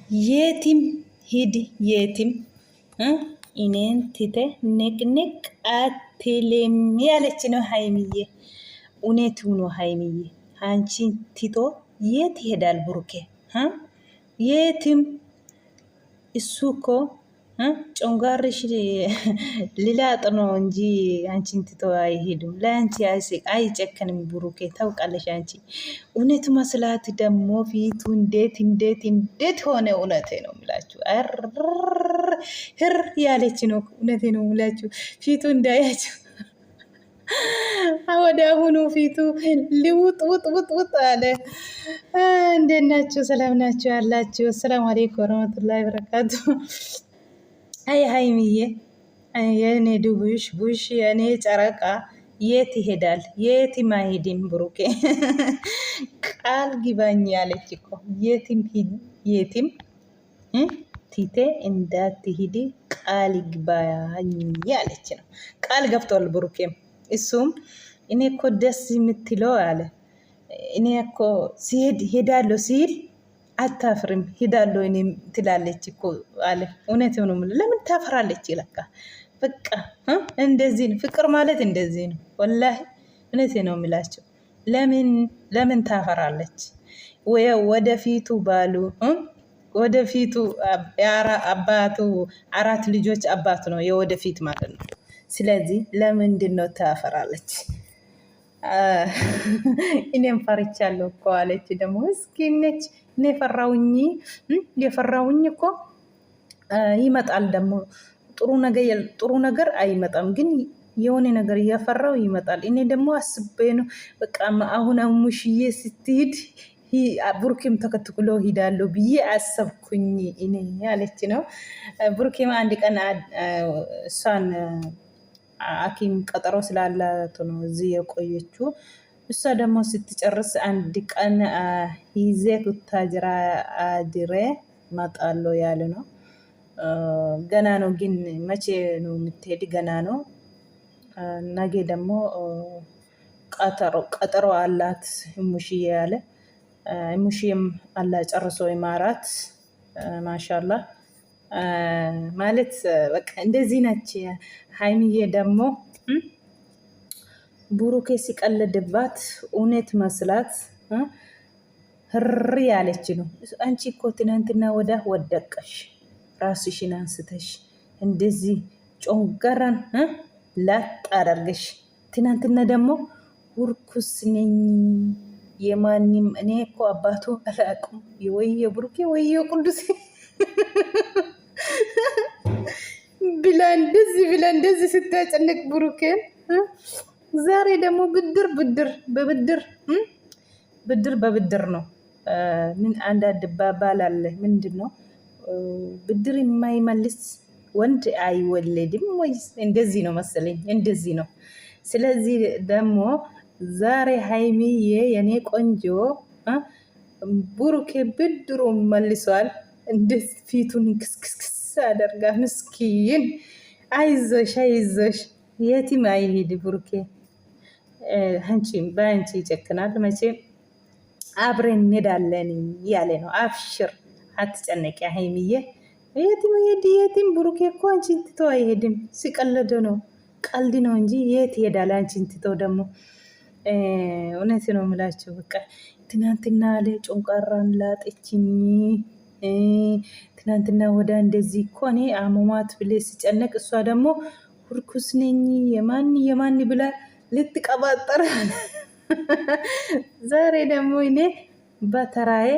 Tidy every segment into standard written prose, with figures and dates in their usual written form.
የቲም ሂድ የቲም እኔን ትተ ንቅንቅ አትልም ያለች ነው ሀይሚዬ። እውነቱ ነው ሀይሚዬ። አንቺን ትቶ የት ይሄዳል ብሩኬ? የትም። እሱ እኮ ጮንጋርሽ ሊላጥ ነው እንጂ አንቺን ትቶ አይሄድም። ለአንቺ አይጨክንም ብሩኬ፣ ታውቃለሽ አንቺ። እውነት መስላት ደግሞ ፊቱ እንዴት ሆነ? እውነቴ ነው የምላችሁ። ህር ያለች ነው። እውነቴ ነው የምላችሁ። ፊቱ እንዳያችሁ ወደ አሁኑ ፊቱ ሊውጥ ውጥ አለ። እንዴት ናችሁ? ሰላም ናችሁ ያላችሁ? አሰላሙ አለይኩም ወረህመቱላሂ ወበረካቱ። አይ ሀይሚዬ፣ የእኔ ድቡሽ ቡሽ፣ የእኔ ጨረቃ የት ይሄዳል? የትም አይሄድም ብሩኬ። ቃል ግባኝ ያለች እኮ የትም ቲቴ እንዳትሄድ ቃል ግባኝ ያለች ነው። ቃል ገብቷል ብሩኬም። እሱም እኔ እኮ ደስ የምትለው አለ። እኔ እኮ ሲሄድ ሄዳለሁ ሲል አታፍርም? ሄዳለሁ እኔ ትላለች እኮ አለ። እውነት ነው። ለምን ታፈራለች? ይለካ በቃ እንደዚህ ነው ፍቅር ማለት፣ እንደዚህ ነው ወላሂ። እውነት ነው የምላቸው። ለምን ታፈራለች? ወደፊቱ ባሉ ወደፊቱ አባቱ 4 ልጆች አባት ነው የወደፊት ማለት ነው። ስለዚህ ለምንድን ነው ታፈራለች? እኔም ፈርቻለሁ እኮ አለች። ደግሞ እስኪ ነች እኔ የፈራውኝ እኮ ይመጣል። ደግሞ ጥሩ ነገር አይመጣም፣ ግን የሆነ ነገር እያፈራው ይመጣል። እኔ ደግሞ አስቤ ነው በቃ አሁን ሙሽዬ ስትሄድ ብሩኬም ተከትሎ ሂዳለሁ ብዬ አሰብኩኝ እኔ ያለች ነው። ብሩኬም አንድ ቀን እሷን ሐኪም ቀጠሮ ስላላት ነው እዚህ የቆየችው። እሷ ደግሞ ስትጨርስ አንድ ቀን ይዜ ቡታጅራ አድሬ እመጣለሁ ያለ ነው። ገና ነው፣ ግን መቼ ነው የምትሄድ? ገና ነው። ነገ ደግሞ ቀጠሮ አላት ሙሽዬ ያለ። ሙሽዬም አላ ጨርሶ ይማራት። ማሻላ ማለት በቃ እንደዚህ ነች ሀይሚዬ። ደግሞ ብሩኬ ሲቀልድባት እውነት መስላት ህር ያለች ነው። አንቺ እኮ ትናንትና ወዳ ወደቀሽ ራስሽን አንስተሽ እንደዚህ ጮንገራን ላጥ አደርገሽ። ትናንትና ደግሞ ውርኩስ ነኝ የማንም እኔ እኮ አባቱ አላውቅም የወየ ብሩኬ ወየ ቅዱስ ብላ እንደዚህ ስታጨንቅ ብሩኬን፣ ዛሬ ደግሞ ብድር በብድር ነው። ምን አንዳንድ ባባል አለ። ምንድን ነው ብድር የማይመልስ ወንድ አይወለድም ወይስ እንደዚህ ነው መሰለኝ፣ እንደዚህ ነው። ስለዚህ ደግሞ ዛሬ ሀይሚዬ የኔ ቆንጆ ብሩኬ ብድሩ መልሷል። እንደ ፊቱን ክስክስ አደርጋ ምስኪን። አይዞሽ የትም አይሄድ ብሩኬ። በአንቺ ይጨክናል መቼም። አብረን እንሄዳለን ያለ ነው። አብሽር አትጨነቂ ሀይሚዬ። የትም ብሩኬ እኮ አንቺን ትቶ አይሄድም። ሲቀልድ ነው፣ ቀልድ ነው እንጂ የት ይሄዳል አንቺን ትቶ ደግሞ። እውነት ነው የምላቸው። በቃ ትናንትና አለ ጮንቃራን ላጠችኝ። ትናንትና ወዳ እንደዚህ እኮ እኔ አሟሟት ብሌ ሲጨነቅ፣ እሷ ደግሞ ሁርኩስ ነኝ የማን ብላ ልትቀባጠር። ዛሬ ደግሞ እኔ በተራዬ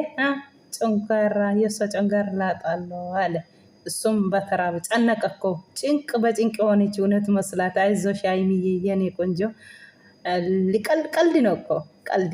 ጮንቃራ የእሷ ጮንቃራ ላጣለሁ አለ። እሱም በተራ ጨነቀ እኮ። ጭንቅ በጭንቅ የሆነች እውነት መስላት። አይዞሽ ሀይሚዬ የኔ ቆንጆ። ቀልድ ነው እኮ ቀልድ